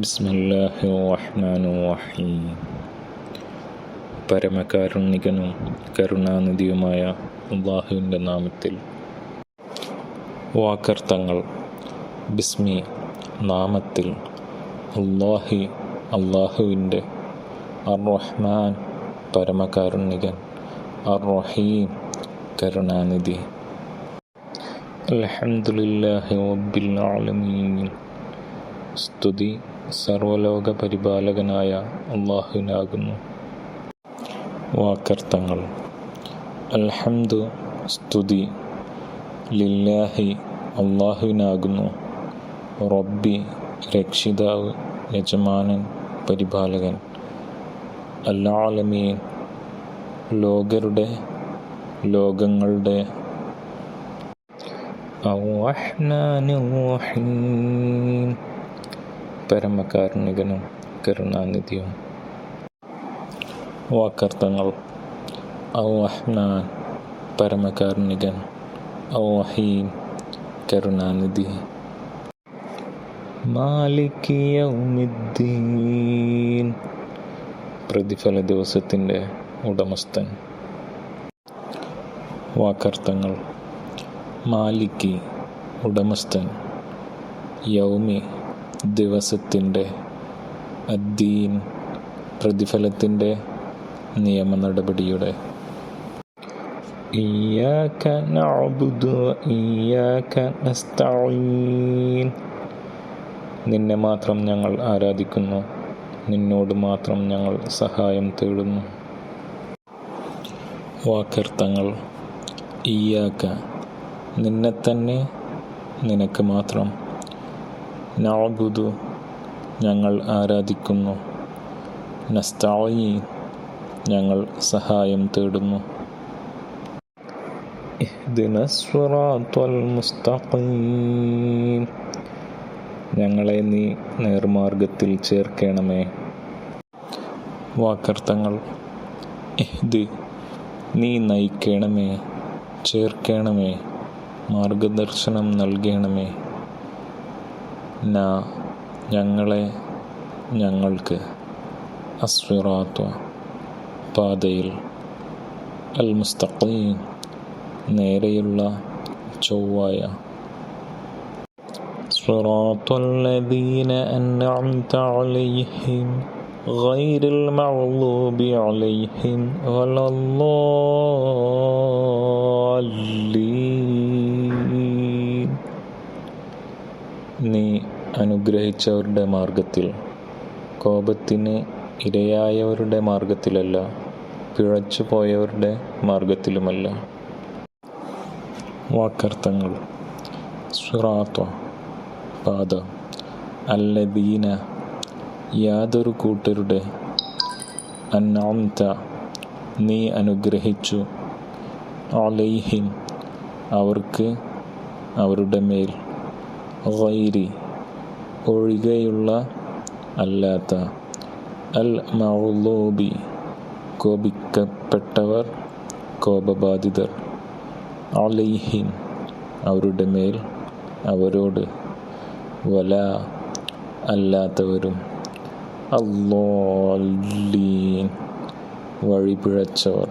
ബിസ്മില്ലാഹിർ റഹ്മാനിർ റഹീം. പരമകാരുണികനും കരുണാനിധിയുമായ അല്ലാഹുവിൻ്റെ നാമത്തിൽ. വാക്കർത്ഥങ്ങൾ. ബിസ്മി നാമത്തിൽ, അല്ലാഹി അല്ലാഹുവിൻ്റെ, അർ റഹ്മാൻ പരമകാരുണികൻ, അർ റഹീം കരുണാനിധി. അൽഹംദുലില്ലാഹി റബ്ബിൽ ആലമീൻ. സ്തുതി സർവലോക പരിപാലകനായ അല്ലാഹുവിനാകുന്നു. വാക്കർത്ഥങ്ങൾ. അൽഹംദു സ്തുതി, ലില്ലാഹി അല്ലാഹുവിനാകുന്നു, റബ്ബി രക്ഷിതാവ്, യജമാനൻ, പരിപാലകൻ, അൽ ആലമീൻ ലോകങ്ങളുടെ, അർ-റഹ്മാനിർ റഹീം പരമകാരുണികനും കരുണാനിധിയും. വാക്കർത്ഥങ്ങൾ. അർ-റഹ്മാൻ പരമകാരുണികൻ, അർ-റഹീം കരുണാനിധി. മാലികി യൗമിദ്ദീൻ പ്രതിഫല ദിവസത്തിൻ്റെ ഉടമസ്ഥൻ. വാക്കർത്ഥങ്ങൾ. മാലികി ഉടമസ്ഥൻ, യൗമി ദിവസത്തിൻ്റെ, അദ്ദീൻ പ്രതിഫലത്തിൻ്റെ, നിയമ നടപടിയുടെ. ഇയ്യാക നഅ്ബുദു വ ഇയ്യാക നസ്തഈൻ നിന്നെ മാത്രം ഞങ്ങൾ ആരാധിക്കുന്നു, നിന്നോട് മാത്രം ഞങ്ങൾ സഹായം തേടുന്നു. വാക്കർത്ഥങ്ങൾ. ഇയ്യാക നിന്നെ തന്നെ, നിനക്ക് മാത്രം. നഅ്ബുദു ഞങ്ങൾ ആരാധിക്കുന്നു, നസ്തഈൻ ഞങ്ങൾ സഹായം തേടുന്നു. ഇഹ്ദിനസ് സിറാത്തൽ മുസ്തഖീം ഞങ്ങളെ നീ നേർമാർഗത്തിൽ ചേർക്കണമേ. വാക്കർത്ഥങ്ങൾ. ഇഹ്ദി നീ നയിക്കണമേ, ചേർക്കണമേ, മാർഗദർശനം നൽകണമേ. ന ഞങ്ങളെ, ഞങ്ങൾക്ക്. അസ്സിറാത്ത പാതയിൽ. അൽ മുസ്തഖീം നേരെയുള്ള, ചൊവ്വായ. സിറാത്തല്ലദീന അൻഅംത അലൈഹിം ഗൈറിൽ മഗ്ളൂബി അലൈഹിം വലദ്ദാല്ലീൻ നീ അനുഗ്രഹിച്ചവരുടെ മാർഗത്തിൽ, കോപത്തിന് ഇരയായവരുടെ മാർഗത്തിലല്ല, പിഴച്ചു പോയവരുടെ മാർഗത്തിലുമല്ല. വാക്കർത്ഥങ്ങൾ. സിറാത്ത പാത, അല്ലദീന യാതൊരു കൂട്ടരുടെ, അൻഅംത നീ അനുഗ്രഹിച്ചു, അലൈഹിം അവർക്ക്, അവരുടെ മേൽ, ഗൈരി ഒഴികെയുള്ള, അല്ലാത്ത, അൽ മഗ്ളൂബി കോപിക്കപ്പെട്ടവർ, കോപബാധിതർ, അലൈഹിം അവരുടെ മേൽ, അവരോട്, വല അല്ലാത്തവരും, അദ്ദാല്ലീൻ വഴിപിഴച്ചവർ.